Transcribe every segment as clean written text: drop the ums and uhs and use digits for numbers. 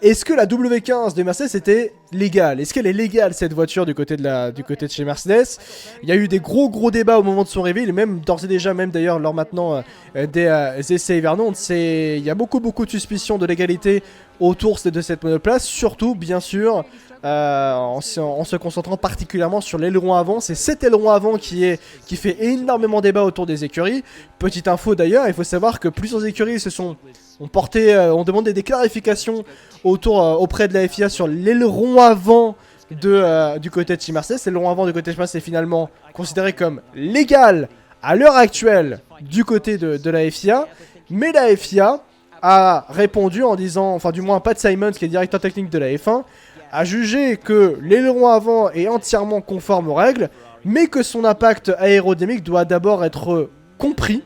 Est-ce que la W15 de Mercedes était légale? Est-ce qu'elle est légale cette voiture du côté de chez Mercedes? Il y a eu des gros débats au moment de son réveil, même d'ores et déjà, même d'ailleurs lors maintenant des essais hivernaux. Il y a beaucoup de suspicions de légalité autour de cette monoplace, surtout bien sûr en se concentrant particulièrement sur l'aileron avant. C'est cet aileron avant qui fait énormément débat autour des écuries. Petite info d'ailleurs, il faut savoir que plusieurs écuries ont demandé des clarifications auprès de la FIA sur l'aileron avant du côté de chez Mercedes. L'aileron avant du côté de chez Mercedes est finalement considéré comme légal à l'heure actuelle du côté de la FIA, mais la FIA a répondu en disant, enfin du moins Pat Simons qui est directeur technique de la F1, a jugé que l'aileron avant est entièrement conforme aux règles, mais que son impact aérodynamique doit d'abord être compris,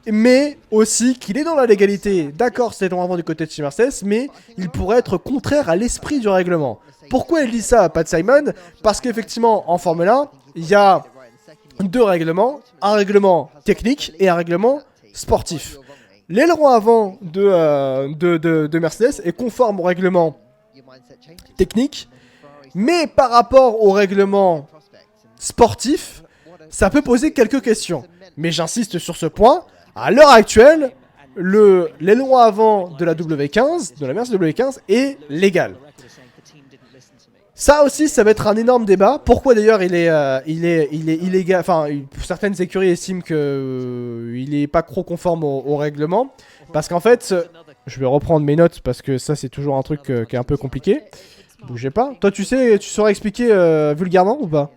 mais aussi qu'il est dans la légalité. D'accord, c'est l'aileron avant du côté de chez Mercedes, mais il pourrait être contraire à l'esprit du règlement. Pourquoi il dit ça à Pat Simon? Parce qu'effectivement, en Formule 1, il y a deux règlements, un règlement technique et un règlement sportif. L'aileron avant de Mercedes est conforme au règlement technique, mais par rapport au règlement sportif, ça peut poser quelques questions. Mais j'insiste sur ce point, à l'heure actuelle, l'aileron avant de la W15, de la Mercedes W15, est légal. Ça aussi, ça va être un énorme débat. Pourquoi d'ailleurs il est illégal? Enfin, certaines écuries estiment qu'il n'est pas trop conforme au règlement. Parce qu'en fait, je vais reprendre mes notes parce que ça c'est toujours un truc qui est un peu compliqué. Bougez pas. Toi tu saurais expliquer vulgairement ou pas?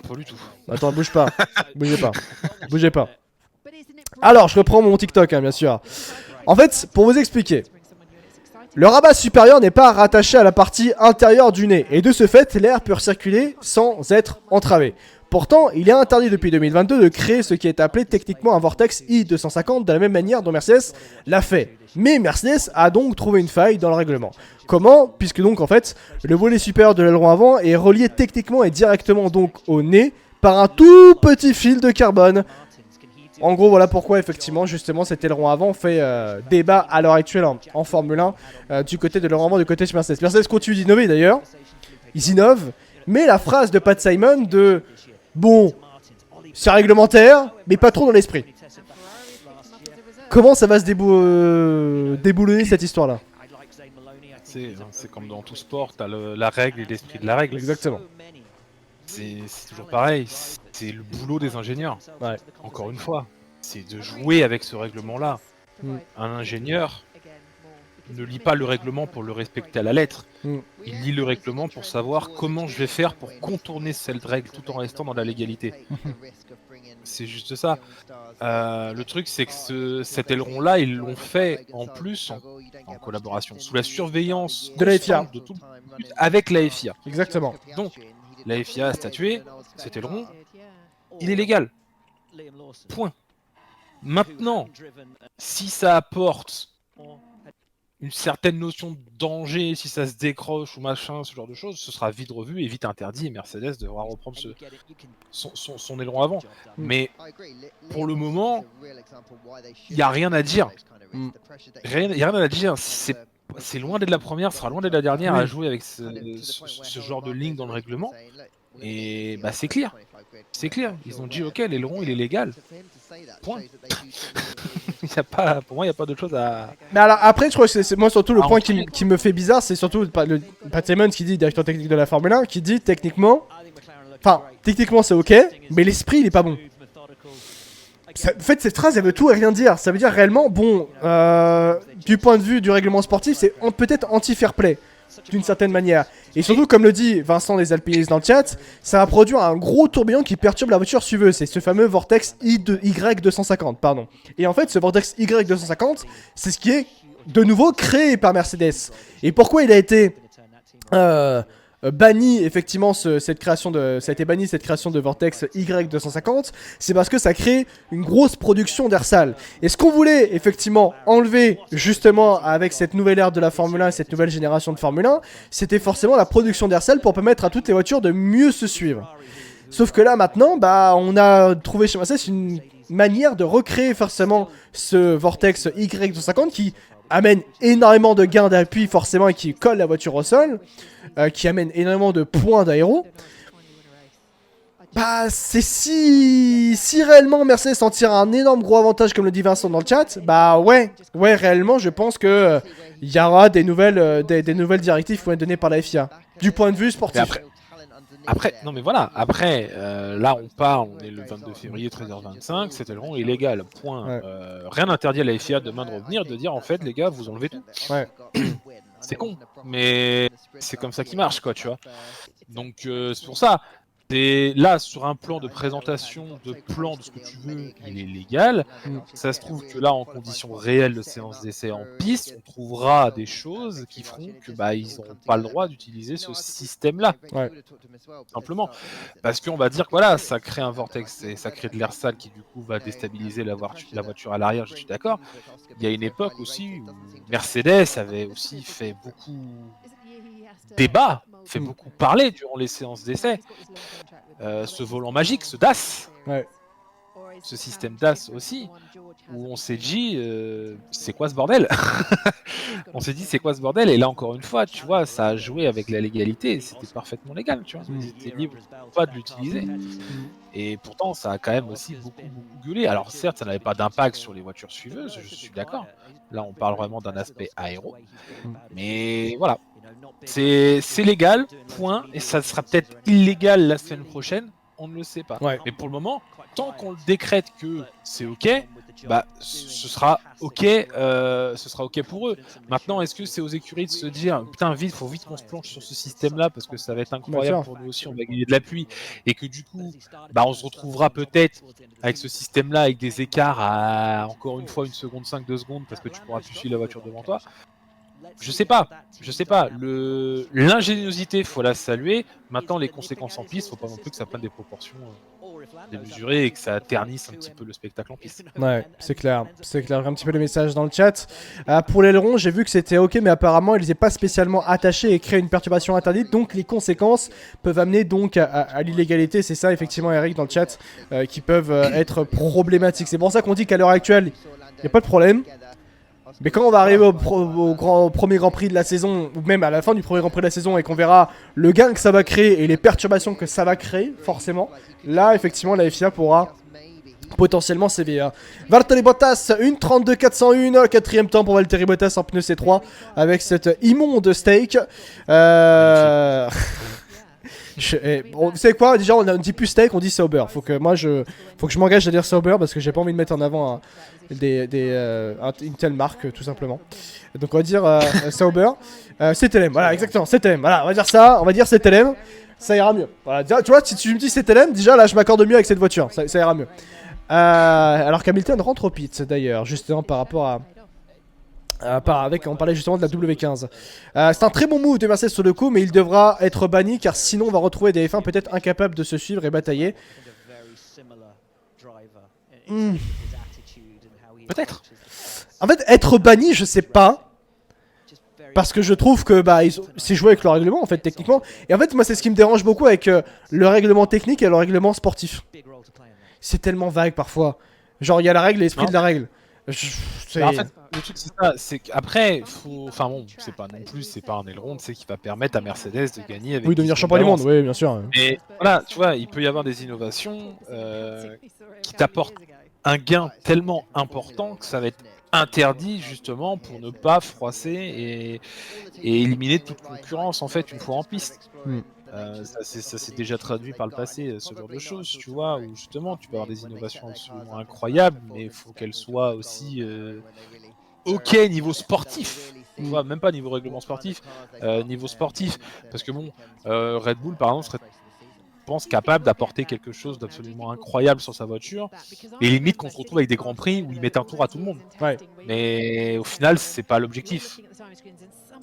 Pas du tout. Attends, bouge pas. Bougez pas. Alors, je reprends mon TikTok, hein, bien sûr. En fait, pour vous expliquer. Le rabat supérieur n'est pas rattaché à la partie intérieure du nez, et de ce fait, l'air peut circuler sans être entravé. Pourtant, il est interdit depuis 2022 de créer ce qui est appelé techniquement un vortex I250 de la même manière dont Mercedes l'a fait. Mais Mercedes a donc trouvé une faille dans le règlement. Comment? Puisque donc en fait, le volet supérieur de l'aileron avant est relié techniquement et directement donc au nez par un tout petit fil de carbone. En gros, voilà pourquoi, effectivement, justement, cet aileron avant fait débat à l'heure actuelle en Formule 1 du côté de l'aileron avant, du côté de Mercedes. Mercedes continue d'innover d'ailleurs. Ils innovent. Mais la phrase de Pat Simon de « Bon, c'est réglementaire, mais pas trop dans l'esprit ». Comment ça va se déboulonner cette histoire-là? C'est comme dans tout sport, t'as la règle et l'esprit de la règle. Exactement. C'est toujours pareil, c'est le boulot des ingénieurs. Ouais. Encore une fois, c'est de jouer avec ce règlement-là. Un ingénieur ne lit pas le règlement pour le respecter à la lettre. Il lit le règlement pour savoir comment je vais faire pour contourner cette règle tout en restant dans la légalité. C'est juste ça. Le truc, c'est que cet aileron-là, ils l'ont fait en plus en collaboration, sous la surveillance de la FIA, de tout, avec la FIA. Exactement. Donc, la FIA a statué, cet aileron, il est légal. Point. Maintenant, si ça apporte une certaine notion de danger, si ça se décroche ou machin, ce genre de choses, ce sera vite revu et vite interdit, et Mercedes devra reprendre son aileron avant. Mais pour le moment, il n'y a rien à dire. Il n'y a rien à dire. C'est loin d'être la première, ce sera loin d'être la dernière à jouer avec ce genre de ligne dans le règlement. Et bah c'est clair. C'est clair. Ils ont dit ok, l'aileron il est légal. Point. Pour moi, il n'y a pas d'autre chose à... Mais alors après, je crois que c'est moi surtout le point qui me fait bizarre, c'est surtout Pat Simons qui dit, directeur technique de la Formule 1, qui dit techniquement... Enfin, techniquement c'est ok, mais l'esprit il est pas bon. En fait, cette phrase elle veut tout et rien dire. Ça veut dire réellement, bon, du point de vue du règlement sportif, c'est peut-être anti-fair play, d'une certaine manière. Et surtout, comme le dit Vincent des Alpinistes dans le chat, ça va produire un gros tourbillon qui perturbe la voiture suiveuse. C'est ce fameux vortex Y250, pardon. Et en fait, ce vortex Y250, c'est ce qui est de nouveau créé par Mercedes. Et pourquoi il a été banni effectivement ça a été banni cette création de vortex Y250, c'est parce que ça crée une grosse production d'air sale. Et ce qu'on voulait effectivement enlever justement avec cette nouvelle ère de la Formule 1 et cette nouvelle génération de Formule 1, c'était forcément la production d'air sale pour permettre à toutes les voitures de mieux se suivre. Sauf que là maintenant, bah on a trouvé chez Mercedes une manière de recréer forcément ce vortex Y250 qui amène énormément de gains d'appui forcément et qui colle la voiture au sol, qui amène énormément de points d'aéro. Bah, c'est si réellement Mercedes en tire un énorme gros avantage comme le dit Vincent dans le chat, bah ouais réellement je pense que il y aura des nouvelles directives qui vont être données par la FIA du point de vue sportif. Après, non mais voilà, après, là on est le 22 février 13h25, cet aileron est illégal, point. Ouais. Rien n'interdit à la FIA demain de revenir, de dire en fait les gars vous enlevez tout. Ouais. C'est con, mais c'est comme ça qui marche quoi, tu vois. Donc c'est pour ça. Là, sur un plan de présentation, de plan de ce que tu veux, il est légal. Ça se trouve que là, en conditions réelles de séance d'essai en piste, on trouvera des choses qui feront que ils n'auront pas le droit d'utiliser ce système-là. Ouais. Simplement. Parce qu'on va dire que voilà, ça crée un vortex et ça crée de l'air sale qui du coup va déstabiliser la voiture à l'arrière, je suis d'accord. Il y a une époque aussi où Mercedes avait aussi fait beaucoup débat, fait beaucoup parler durant les séances d'essai. Ce volant magique, ce DAS, ce système DAS aussi, où on s'est dit c'est quoi ce bordel. On s'est dit c'est quoi ce bordel, et là encore une fois tu vois ça a joué avec la légalité, c'était parfaitement légal, tu vois, ils étaient libres pas de l'utiliser, et pourtant ça a quand même aussi beaucoup gueulé. Alors certes ça n'avait pas d'impact sur les voitures suiveuses, je suis d'accord, là on parle vraiment d'un aspect aéro, mais voilà, c'est légal, point, et ça sera peut-être illégal la semaine prochaine, on ne le sait pas. Ouais. Mais pour le moment, tant qu'on le décrète que c'est ok, ce sera ok pour eux. Maintenant, est-ce que c'est aux écuries de se dire putain vite, faut vite qu'on se planche sur ce système-là parce que ça va être incroyable pour nous aussi, on va gagner de l'appui, et que du coup, on se retrouvera peut-être avec ce système-là avec des écarts à encore une fois 1 seconde 5, 2 secondes parce que tu pourras plus suivre la voiture devant toi. Je sais pas. L'ingéniosité, faut la saluer. Maintenant, les conséquences en piste, faut pas non plus que ça prenne des proportions démesurées et que ça ternisse un petit peu le spectacle en piste. Ouais, c'est clair. Un petit peu le message dans le chat. Pour l'aileron, j'ai vu que c'était ok, mais apparemment, ils n'étaient pas spécialement attachés et créent une perturbation interdite. Donc, les conséquences peuvent amener donc à l'illégalité. C'est ça, effectivement, Eric, dans le chat, qui peuvent être problématiques. C'est pour ça qu'on dit qu'à l'heure actuelle, il n'y a pas de problème. Mais quand on va arriver au premier Grand Prix de la saison, ou même à la fin du premier Grand Prix de la saison, et qu'on verra le gain que ça va créer et les perturbations que ça va créer, forcément, là, effectivement, la FIA pourra potentiellement sévir. Valtteri Bottas, 1:32.401, quatrième temps pour Valtteri Bottas en pneu C3, avec cette immonde steak. Vous savez quoi, déjà on ne dit plus steak, on dit Sauber. Faut que je m'engage à dire Sauber parce que j'ai pas envie de mettre en avant une telle marque tout simplement. Donc on va dire Sauber. CTLM, voilà exactement, CTLM, voilà, on va dire ça, on va dire CTLM, ça ira mieux. Voilà, tu vois, si tu me dis CTLM, déjà là je m'accorde mieux avec cette voiture, ça ira mieux. Alors qu'Hamilton rentre au pit d'ailleurs, justement par rapport à... on parlait justement de la W15. C'est un très bon move de Mercedes sur le coup, mais il devra être banni car sinon on va retrouver des F1 peut-être incapables de se suivre et batailler. Peut-être. En fait, être banni, je sais pas. Parce que je trouve que c'est joué avec le règlement en fait techniquement. Et en fait moi c'est ce qui me dérange beaucoup avec le règlement technique et le règlement sportif. C'est tellement vague parfois. Genre il y a la règle et l'esprit de la règle. En fait, le truc c'est ça, c'est qu'après, enfin bon, c'est pas un aileron, c'est qui va permettre à Mercedes de gagner avec. Oui, devenir champion du monde, oui, bien sûr. Mais voilà, tu vois, il peut y avoir des innovations qui t'apportent un gain tellement important que ça va être interdit justement pour ne pas froisser et éliminer toute concurrence en fait une fois en piste. Ça s'est déjà traduit par le passé, ce genre de choses, tu vois, où justement tu peux avoir des innovations absolument incroyables, mais il faut qu'elles soient aussi ok niveau sportif, tu vois, même pas niveau règlement sportif, niveau sportif, parce que bon, Red Bull par exemple serait, je pense, capable d'apporter quelque chose d'absolument incroyable sur sa voiture, et limite qu'on se retrouve avec des grands prix où ils mettent un tour à tout le monde. Ouais. Mais au final, c'est pas l'objectif.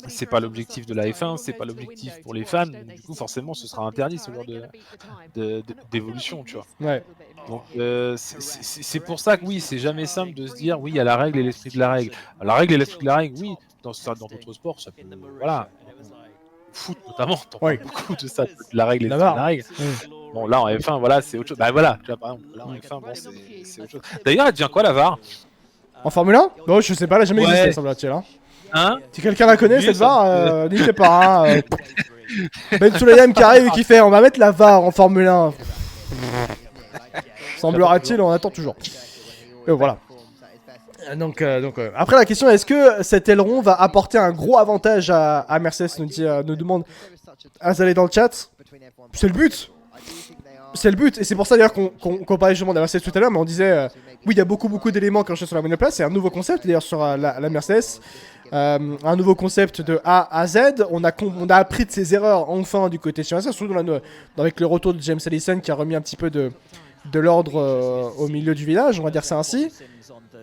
C'est pas l'objectif de la F1, c'est pas l'objectif pour les fans, donc du coup forcément ce sera interdit ce genre d'évolution, tu vois. Ouais. Donc c'est pour ça que oui, c'est jamais simple de se dire oui, il y a la règle et l'esprit de la règle. Alors, la règle et l'esprit de la règle, oui, dans d'autres sports, ça peut, voilà, foot notamment, t'en parles beaucoup de ça, de la règle et l'esprit de la règle. Bon là en F1, voilà, c'est autre chose. Bah voilà, tu vois, par exemple, là en F1, bon, c'est autre chose. D'ailleurs, elle devient quoi la VAR? En Formule 1? Bon, je sais pas, elle a jamais Ouais. existé, semble-t-il. Hein. Hein? Si quelqu'un la connaît, Oui, cette ça VAR, n'hésitez pas. Hein, Ben Sulayem qui arrive et qui fait on va mettre la VAR en Formule 1. Semblera-t-il, on attend toujours. Voilà. Donc, après la question, est-ce que cet aileron va apporter un gros avantage à Mercedes, nous demande Azalé dans le chat. C'est le but. C'est le but, et c'est pour ça d'ailleurs qu'on parlait justement de la Mercedes tout à l'heure, mais on disait, oui, il y a beaucoup d'éléments quand je suis sur la monoplace, c'est un nouveau concept d'ailleurs sur la Mercedes, un nouveau concept de A à Z, on a appris de ses erreurs enfin du côté de chez Mercedes, surtout avec le retour de James Allison qui a remis un petit peu de l'ordre au milieu du village, on va dire ça ainsi.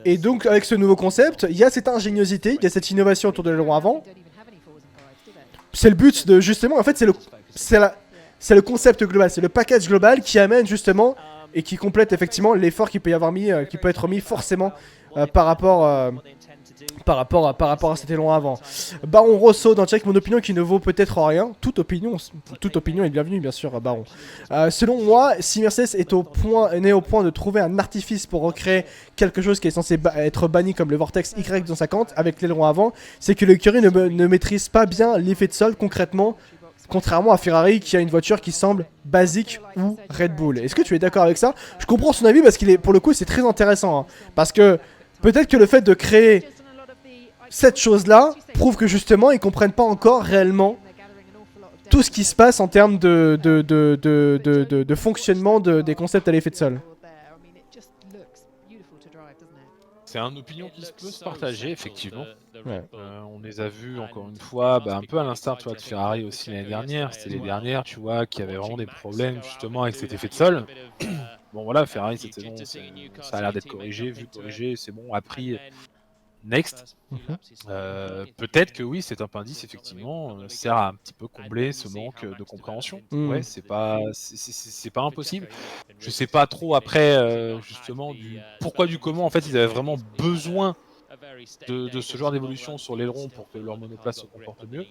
Et donc avec ce nouveau concept, il y a cette ingéniosité, il y a cette innovation autour de l'aileron avant. C'est le but de justement, en fait c'est le concept global, c'est le package global qui amène justement et qui complète effectivement l'effort qui peut y avoir mis, qui peut être mis forcément par rapport à cet élan avant. Baron Rosso dans Check, mon opinion qui ne vaut peut-être rien. Toute opinion est bienvenue bien sûr, Baron. Selon moi, si Mercedes est au point de trouver un artifice pour recréer quelque chose qui est censé être banni comme le Vortex Y250 avec l'aileron avant, c'est que l'écurie ne maîtrise pas bien l'effet de sol concrètement. Contrairement à Ferrari qui a une voiture qui semble basique ou Red Bull. Est-ce que tu es d'accord avec ça? Je comprends son avis parce qu'il est, pour le coup, c'est très intéressant. Hein, parce que peut-être que le fait de créer cette chose-là prouve que justement ils comprennent pas encore réellement tout ce qui se passe en termes de fonctionnement des concepts à l'effet de sol. C'est une opinion qui peut se partager, effectivement. Ouais. On les a vus, encore une fois, un peu à l'instar de Ferrari aussi l'année dernière. C'était les dernières, tu vois, qui avaient vraiment des problèmes justement avec cet effet de sol. Bon voilà, Ferrari cette saison, ça a l'air d'être corrigé, c'est bon, appris. Next. Peut-être que oui, cet appendice, effectivement, sert à un petit peu combler ce manque de compréhension. Ouais, c'est pas impossible. Je sais pas trop après, justement, du pourquoi, du comment, en fait, ils avaient vraiment besoin de ce genre d'évolution sur l'aileron pour que leur monoplace se comporte mieux.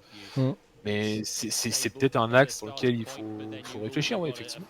Mais c'est peut-être un axe sur lequel il faut réfléchir, ouais, effectivement.